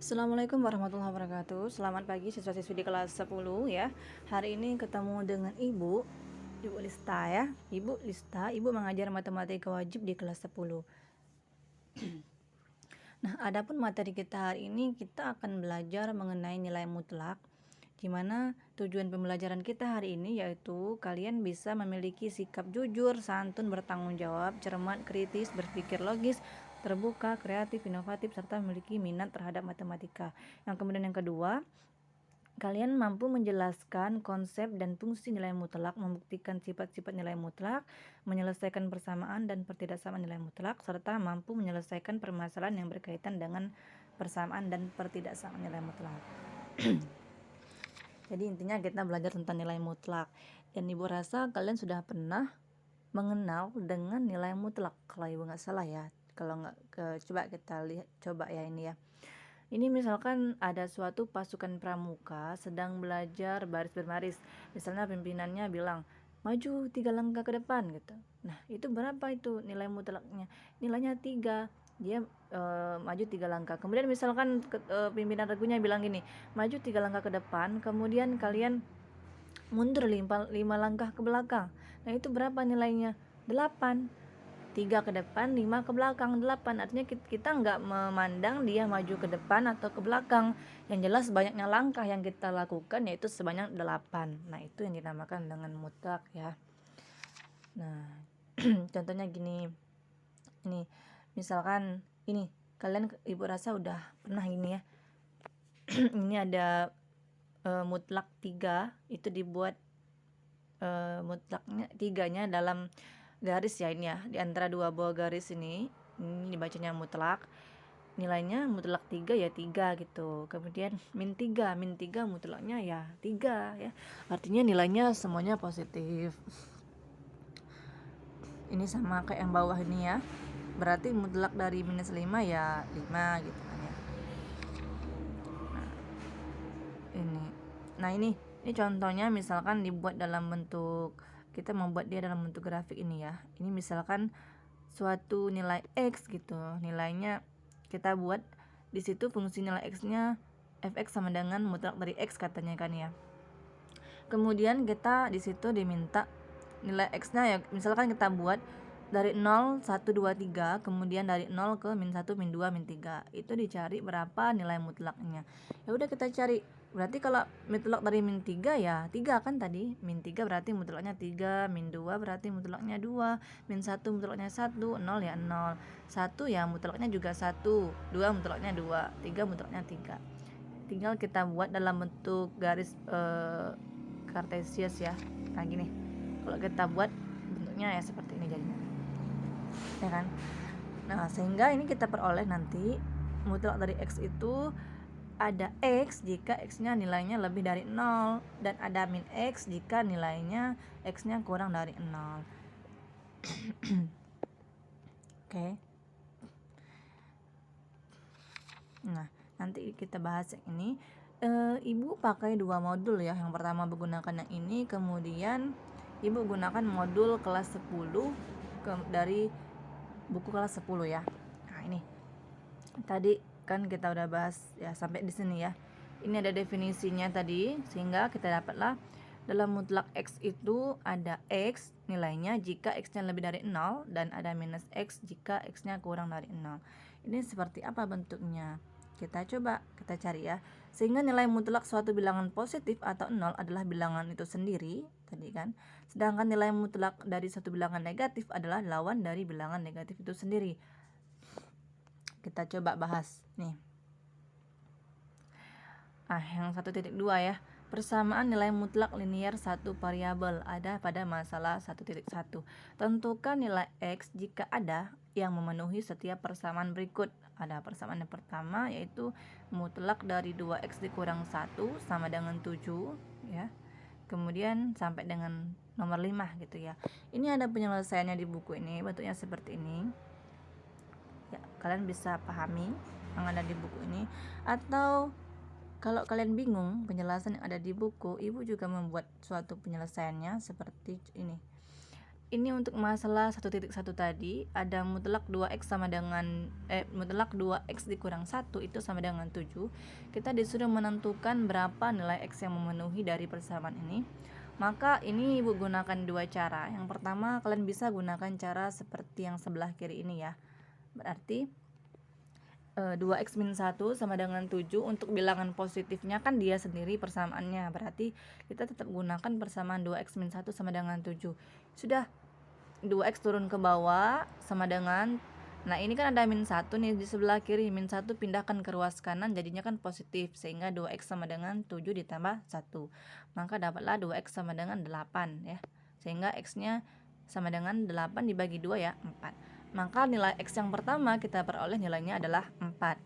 Assalamualaikum warahmatullahi wabarakatuh. Selamat pagi siswa-siswi di kelas 10 ya. Hari ini ketemu dengan Ibu Lista ya. Ibu Lista, Ibu mengajar matematika wajib di kelas 10. Nah, adapun materi kita hari ini kita akan belajar mengenai nilai mutlak, di mana tujuan pembelajaran kita hari ini yaitu kalian bisa memiliki sikap jujur, santun, bertanggung jawab, cermat, kritis, berpikir logis, terbuka, kreatif, inovatif, serta memiliki minat terhadap matematika. Yang kemudian yang kedua, kalian mampu menjelaskan konsep dan fungsi nilai mutlak, membuktikan sifat-sifat nilai mutlak, menyelesaikan persamaan dan pertidaksamaan nilai mutlak, serta mampu menyelesaikan permasalahan yang berkaitan dengan persamaan dan pertidaksamaan nilai mutlak. Jadi intinya kita belajar tentang nilai mutlak. Dan Ibu rasa kalian sudah pernah mengenal dengan nilai mutlak, kalau Ibu nggak salah ya. Kalau nggak, coba kita lihat, coba ya ini ya. Ini misalkan ada suatu pasukan pramuka sedang belajar baris berbaris. Misalnya pimpinannya bilang, maju 3 langkah ke depan gitu. Nah, itu berapa itu nilai mutlaknya? Nilainya 3. Dia maju 3 langkah. Kemudian misalkan pimpinan regunya bilang gini, maju 3 langkah ke depan, kemudian kalian mundur 5 langkah ke belakang. Nah, itu berapa nilainya? 8. 3 ke depan, 5 ke belakang, 8. Artinya kita nggak memandang dia maju ke depan atau ke belakang. Yang jelas banyaknya langkah yang kita lakukan yaitu sebanyak 8. Nah, itu yang dinamakan dengan mutlak ya. Nah, contohnya gini. Ini misalkan ini kalian, Ibu rasa udah pernah ini ya. Ini ada mutlak 3, itu dibuat mutlaknya 3-nya dalam garis ya, ini ya, di antara dua buah garis ini dibacanya mutlak. Nilainya mutlak 3 ya 3 gitu. Kemudian min 3 mutlaknya ya 3 ya. Artinya nilainya semuanya positif. Ini sama kayak yang bawah ini ya. Berarti mutlak dari minus 5 ya 5 gitu kan ya. Nah, ini contohnya misalkan dibuat dalam bentuk, kita membuat dia dalam bentuk grafik ini ya. Ini misalkan suatu nilai X gitu. Nilainya kita buat di situ fungsi nilai X-nya fx sama dengan mutlak dari X katanya kan ya. Kemudian kita di situ diminta nilai X-nya ya, misalkan kita buat dari 0, 1, 2, 3, kemudian dari 0 ke min 1, min 2, min 3. Itu dicari berapa nilai mutlaknya. Ya udah kita cari. Berarti kalau mutlak dari min 3 ya 3 kan tadi. Min 3 berarti mutlaknya 3, min 2 berarti mutlaknya 2, min 1 mutlaknya 1, 0 ya 0. 1 ya mutlaknya juga 1, 2 mutlaknya 2, 3 mutlaknya 3. Tinggal kita buat dalam bentuk garis kartesius ya. Nah gini, kalau kita buat bentuknya ya seperti ini jadinya, ya kan. Nah, sehingga ini kita peroleh nanti mutlak dari X itu ada X jika X-nya nilainya lebih dari 0, dan ada min X jika nilainya X-nya kurang dari 0. Oke. Nah, nanti kita bahas yang ini. Ibu pakai 2 modul ya. Yang pertama menggunakan yang ini, kemudian Ibu gunakan modul kelas 10 dari buku kelas 10 ya. Nah, ini tadi kan kita udah bahas ya sampai di sini ya. Ini ada definisinya tadi, sehingga kita dapatlah dalam mutlak X itu ada X nilainya jika X-nya lebih dari 0, dan ada minus X jika X-nya kurang dari 0. Ini seperti apa bentuknya? Kita cari ya. Sehingga nilai mutlak suatu bilangan positif atau 0 adalah bilangan itu sendiri tadi kan. Sedangkan nilai mutlak dari suatu bilangan negatif adalah lawan dari bilangan negatif itu sendiri. Kita coba bahas nih. Yang 1.2 ya. Persamaan nilai mutlak linier satu variabel ada pada masalah 1.1. Tentukan nilai X jika ada yang memenuhi setiap persamaan berikut. Ada persamaan yang pertama yaitu mutlak dari 2X dikurang 1 sama dengan 7 ya. Kemudian sampai dengan nomor 5 gitu ya. Ini ada penyelesaiannya di buku ini, bentuknya seperti ini. Ya, kalian bisa pahami yang ada di buku ini, atau kalau kalian bingung penjelasan yang ada di buku, Ibu juga membuat suatu penyelesaiannya seperti ini. ini untuk masalah 1.1 tadi ada mutlak 2x sama dengan mutlak 2x dikurang 1 itu sama dengan 7. Kita disuruh menentukan berapa nilai x yang memenuhi dari persamaan ini. Maka ini Ibu gunakan dua cara. Yang pertama, kalian bisa gunakan cara seperti yang sebelah kiri ini ya. Berarti 2x min 1 sama dengan 7. Untuk bilangan positifnya kan dia sendiri persamaannya, berarti kita tetap gunakan persamaan 2x min 1 sama dengan 7. Sudah, 2x turun ke bawah sama dengan, nah ini kan ada min 1 nih di sebelah kiri, min 1 pindahkan ke ruas kanan jadinya kan positif, sehingga 2x sama dengan 7 ditambah 1, maka dapatlah 2x sama dengan 8 ya, sehingga x nya sama dengan 8 dibagi 2 ya, 4. Maka nilai x yang pertama kita peroleh nilainya adalah 4.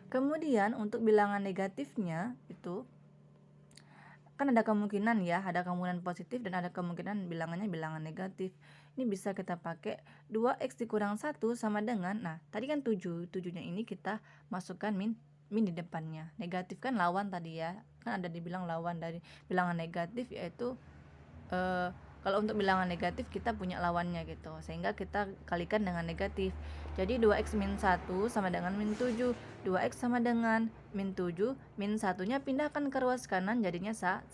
Kemudian untuk bilangan negatifnya itu kan ada kemungkinan ya, ada kemungkinan positif dan ada kemungkinan bilangannya bilangan negatif. Ini bisa kita pakai 2x dikurang 1 sama dengan, nah tadi kan 7, 7-nya ini kita masukkan min di depannya. Negatif kan lawan tadi ya, kan ada dibilang lawan dari bilangan negatif, yaitu kalau untuk bilangan negatif kita punya lawannya gitu, sehingga kita kalikan dengan negatif. Jadi 2x min 1 sama dengan min 7, 2x sama dengan min 7, min 1-nya pindahkan ke ruas kanan jadinya 1,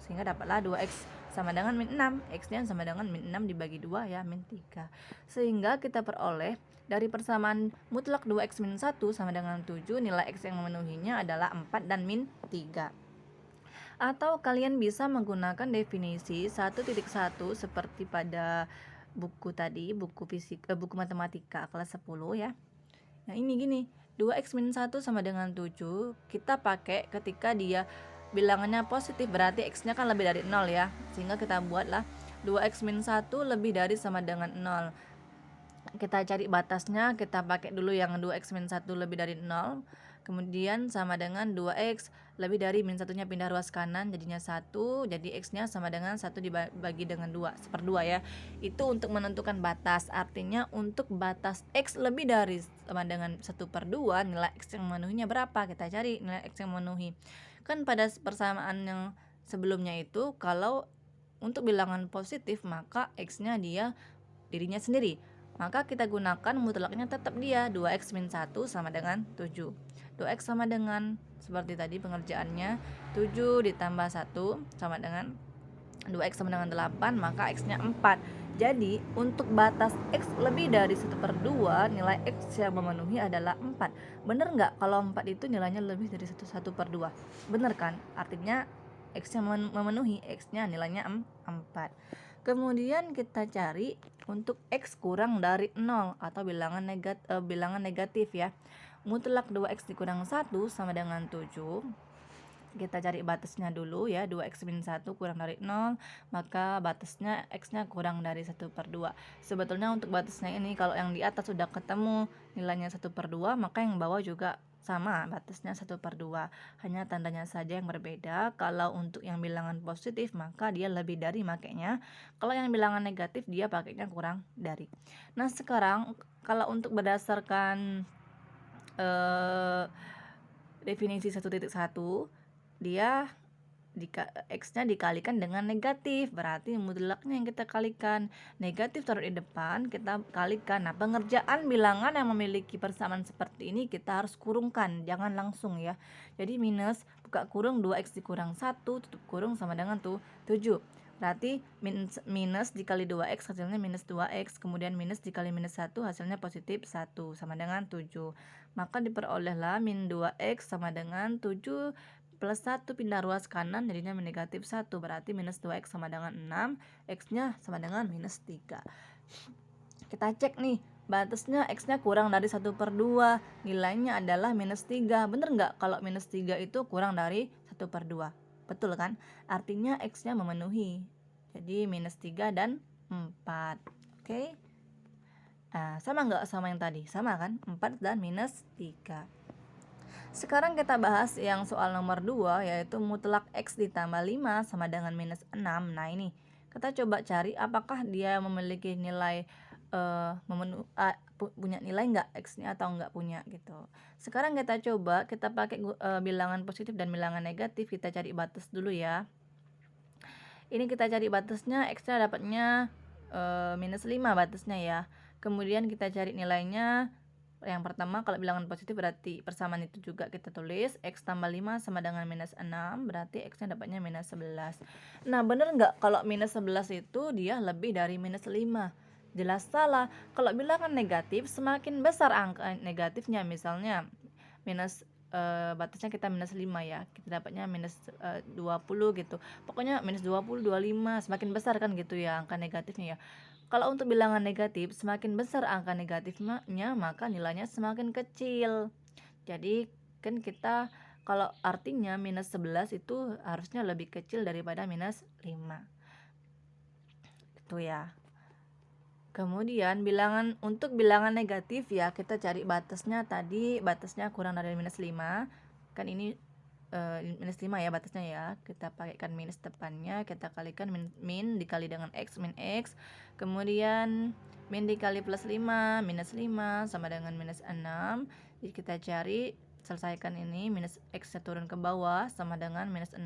sehingga dapatlah 2x sama dengan min 6, x-nya sama dengan min 6 dibagi 2 ya, min 3. Sehingga kita peroleh dari persamaan mutlak 2x min 1 sama dengan 7, nilai x yang memenuhinya adalah 4 dan min 3. Atau kalian bisa menggunakan definisi 1.1 seperti pada buku tadi, buku matematika kelas 10 ya. Nah ini gini, 2x min 1 sama dengan 7 kita pakai ketika dia bilangannya positif, berarti x-nya kan lebih dari 0 ya, sehingga kita buatlah 2x min 1 lebih dari sama dengan 0. Kita cari batasnya, kita pakai dulu yang 2x min 1 lebih dari 0, kemudian sama dengan 2x lebih dari min 1-nya pindah ruas kanan jadinya 1, jadi x-nya sama dengan 1 dibagi dengan 2, 1/2 ya. Itu untuk menentukan batas, artinya untuk batas x lebih dari sama dengan 1/2, nilai x yang memenuhinya berapa, kita cari nilai x yang memenuhi. Kan pada persamaan yang sebelumnya itu, kalau untuk bilangan positif maka x-nya dia dirinya sendiri, maka kita gunakan mutlaknya tetap dia 2x min 1 sama dengan 7. 2x sama dengan seperti tadi pengerjaannya, 7 ditambah 1 sama dengan 2x sama dengan 8, maka x-nya 4. Jadi untuk batas x lebih dari 1/2, nilai x yang memenuhi adalah 4. Bener nggak kalau 4 itu nilainya lebih dari 1/2? Bener kan? Artinya x yang memenuhi, x-nya nilainya 4. Kemudian kita cari untuk x kurang dari 0 atau bilangan negatif ya. Mutlak 2x dikurang 1 sama dengan 7. Kita cari batasnya dulu ya, 2x min 1 kurang dari 0, maka batasnya x-nya kurang dari 1/2. Sebetulnya untuk batasnya ini kalau yang di atas sudah ketemu nilainya 1/2, maka yang bawah juga sama batasnya 1/2, hanya tandanya saja yang berbeda. Kalau untuk yang bilangan positif maka dia lebih dari makanya, kalau yang bilangan negatif dia pakainya kurang dari. Nah sekarang kalau untuk berdasarkan definisi 1.1, dia x-nya dikalikan dengan negatif, berarti mutlaknya yang kita kalikan, negatif taruh di depan, kita kalikan. Nah pengerjaan bilangan yang memiliki persamaan seperti ini kita harus kurungkan, jangan langsung ya. Jadi minus buka kurung 2x dikurang 1 tutup kurung sama dengan 7. Berarti minus dikali 2x hasilnya minus 2x, kemudian minus dikali minus 1 hasilnya positif 1 sama dengan 7. Maka diperolehlah min 2x sama dengan 7 plus 1 pindah ruas kanan jadinya negatif 1, berarti minus 2x sama dengan 6, x-nya sama dengan minus 3. Kita cek nih, batasnya x-nya kurang dari 1/2, nilainya adalah minus 3. Bener nggak kalau minus 3 itu kurang dari 1/2? Betul kan? Artinya x-nya memenuhi. Jadi minus 3 dan 4. Oke? Nah, sama nggak sama yang tadi? Sama kan? 4 dan minus 3. Sekarang kita bahas yang soal nomor 2, yaitu mutlak x ditambah 5 sama dengan minus 6. Nah ini, kita coba cari apakah dia memiliki nilai punya nilai nggak x-nya atau nggak punya gitu. Sekarang kita coba, kita pakai bilangan positif dan bilangan negatif, kita cari batas dulu ya. Ini kita cari batasnya, x-nya dapatnya minus 5 batasnya ya. Kemudian kita cari nilainya. Yang pertama kalau bilangan positif berarti persamaan itu juga kita tulis X tambah 5 sama dengan minus 6, berarti X-nya dapatnya minus 11. Nah bener nggak kalau minus 11 itu dia lebih dari minus 5? Jelas salah. Kalau bilangan negatif semakin besar angka negatifnya, misalnya minus batasnya kita minus 5 ya, kita dapatnya minus 20 gitu. Pokoknya minus 20, 25, semakin besar kan gitu ya angka negatifnya ya. Kalau untuk bilangan negatif, semakin besar angka negatifnya, maka nilainya semakin kecil. Jadi kan kita kalau artinya minus 11 itu harusnya lebih kecil daripada minus 5. Itu ya. Kemudian untuk bilangan negatif ya, kita cari batasnya tadi, batasnya kurang dari minus 5. Kan ini minus 5 ya batasnya ya, kita pakaikan minus depannya, kita kalikan min dikali dengan x min x, kemudian min dikali plus 5 minus 5 sama dengan minus 6. Jadi kita cari, selesaikan ini, minus x nya turun ke bawah sama dengan minus 6.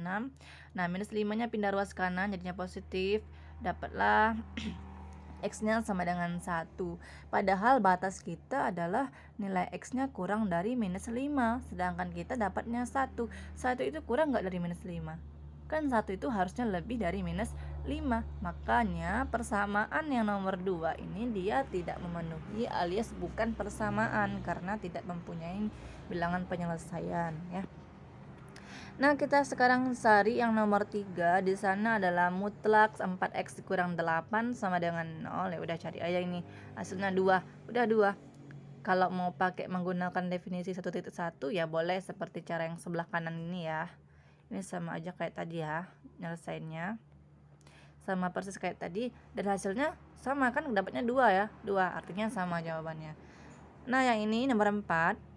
Nah minus 5 nya pindah ruas kanan jadinya positif, dapatlah X-nya sama dengan 1. Padahal batas kita adalah nilai X-nya kurang dari minus 5. Sedangkan kita dapatnya 1. 1 itu kurang nggak dari minus 5? Kan 1 itu harusnya lebih dari minus 5. Makanya persamaan yang nomor 2 ini dia tidak memenuhi alias bukan persamaan karena tidak mempunyai bilangan penyelesaian ya. Nah, kita sekarang cari yang nomor 3. Di sana adalah mutlak 4x dikurang 8 sama dengan 0. Ya udah cari aja ini. Hasilnya 2. Udah 2. Kalau mau pakai menggunakan definisi 1.1 ya boleh seperti cara yang sebelah kanan ini ya. Ini sama aja kayak tadi ya, nyelesainnya. Sama persis kayak tadi dan hasilnya sama kan, dapatnya 2 ya. 2 artinya sama jawabannya. Nah, yang ini nomor 4.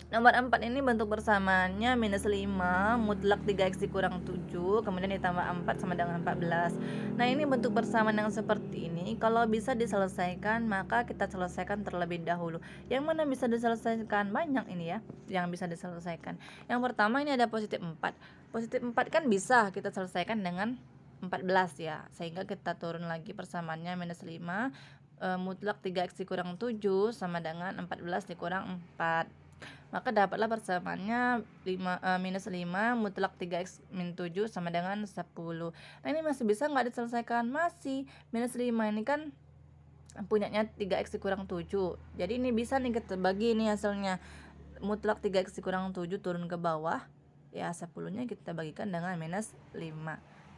Nomor 4 ini bentuk bersamaannya minus 5 mutlak 3x dikurang 7 kemudian ditambah 4 sama dengan 14. Nah ini bentuk persamaan yang seperti ini kalau bisa diselesaikan maka kita selesaikan terlebih dahulu. Yang mana bisa diselesaikan? Banyak ini ya yang bisa diselesaikan. Yang pertama ini ada positif 4. Positif 4 kan bisa kita selesaikan dengan 14 ya, sehingga kita turun lagi persamaannya minus 5 mutlak 3x dikurang 7 sama dengan 14 dikurang 4. Maka dapatlah persamaannya minus 5 mutlak 3x min 7 sama dengan 10. Nah ini masih bisa nggak diselesaikan? Masih. Minus 5 ini kan punyanya 3x dikurang 7. Jadi ini bisa nih kita bagi ini hasilnya. Mutlak 3x dikurang 7 turun ke bawah. Ya 10 nya kita bagikan dengan minus 5.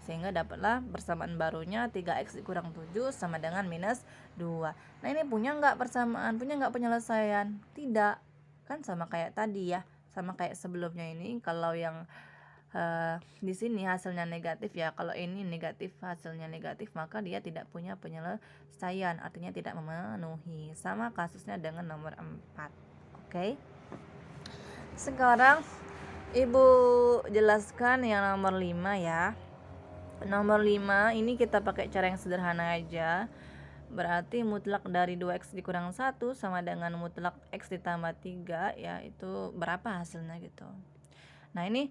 Sehingga dapatlah persamaan barunya 3x dikurang 7 sama dengan minus 2. Nah ini punya nggak persamaan? Punya nggak penyelesaian? Tidak. Kan sama kayak tadi ya, sama kayak sebelumnya ini. Kalau yang di sini hasilnya negatif ya, kalau ini negatif hasilnya negatif maka dia tidak punya penyelesaian, artinya tidak memenuhi. Sama kasusnya dengan nomor 4. Oke. Sekarang Ibu jelaskan yang nomor 5 ya. Nomor 5 ini kita pakai cara yang sederhana aja. Berarti mutlak dari 2x dikurang 1 sama dengan mutlak x ditambah 3 ya, itu berapa hasilnya gitu. Nah ini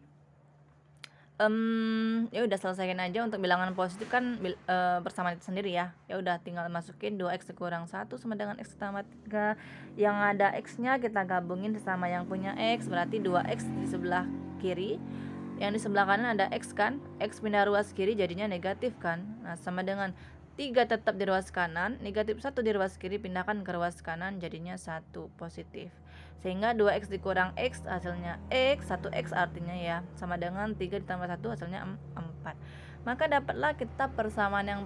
ya udah selesaikan aja. Untuk bilangan positif kan persamaan itu sendiri ya. Ya udah tinggal masukin 2x dikurang 1 sama dengan x ditambah 3. Yang ada x-nya kita gabungin sama yang punya x, berarti 2x di sebelah kiri. Yang di sebelah kanan ada x kan, x pindah ruas kiri jadinya negatif kan. Nah sama dengan 3 tetap di ruas kanan, negatif 1 di ruas kiri pindahkan ke ruas kanan jadinya 1 positif. Sehingga 2x dikurang x hasilnya x, 1x artinya ya sama dengan 3 ditambah 1 hasilnya 4. Maka dapatlah kita persamaan yang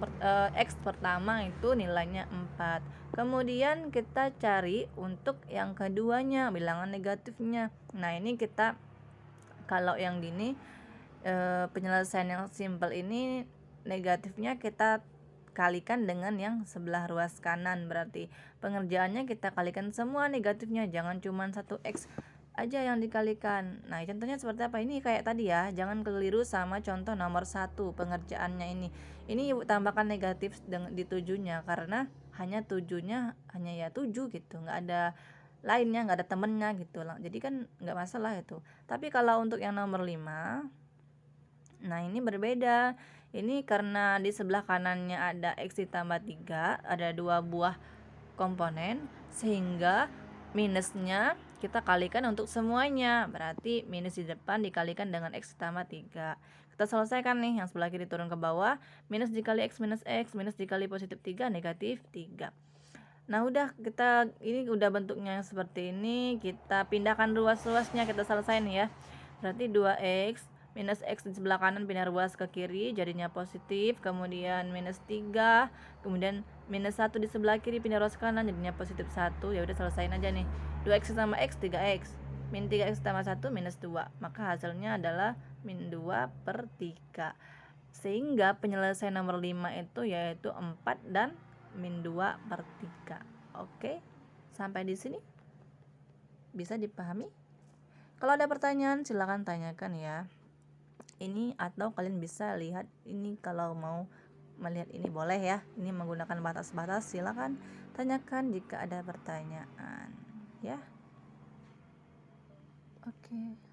x pertama itu nilainya 4. Kemudian kita cari untuk yang keduanya bilangan negatifnya. Nah ini kita kalau yang gini penyelesaian yang simple ini negatifnya kita kalikan dengan yang sebelah ruas kanan, berarti pengerjaannya kita kalikan semua negatifnya, jangan cuma 1x aja yang dikalikan. Nah contohnya seperti apa? Ini kayak tadi ya, jangan keliru sama contoh nomor 1 pengerjaannya ini tambahkan negatif di 7-nya karena hanya 7-nya hanya ya 7 gitu, nggak ada lainnya, nggak ada temennya gitu lah, jadi kan nggak masalah itu. Tapi kalau untuk yang nomor 5, Nah, ini berbeda. Ini karena di sebelah kanannya ada X ditambah 3, ada 2 buah komponen, sehingga minusnya kita kalikan untuk semuanya. Berarti minus di depan dikalikan dengan X ditambah 3. Kita selesaikan nih, yang sebelah kiri turun ke bawah. Minus dikali X, minus dikali positif 3, negatif 3. Nah, udah, ini udah bentuknya seperti ini. Kita pindahkan ruas-ruasnya, kita selesaiin ya. Berarti 2x minus x di sebelah kanan pindah ruas ke kiri, jadinya positif. Kemudian minus 3, kemudian minus 1 di sebelah kiri pindah ruas ke kanan, jadinya positif 1. Ya udah, selesaiin aja nih. 2x tambah x 3x, min 3x tambah 1 minus 2. Maka hasilnya adalah min 2/3. Sehingga penyelesaian nomor 5 itu yaitu 4 dan min 2/3. Oke, sampai di sini bisa dipahami? Kalau ada pertanyaan silakan tanyakan ya. Ini atau kalian bisa lihat ini, kalau mau melihat ini boleh ya. Ini menggunakan batas-batas, silakan tanyakan jika ada pertanyaan ya. Oke.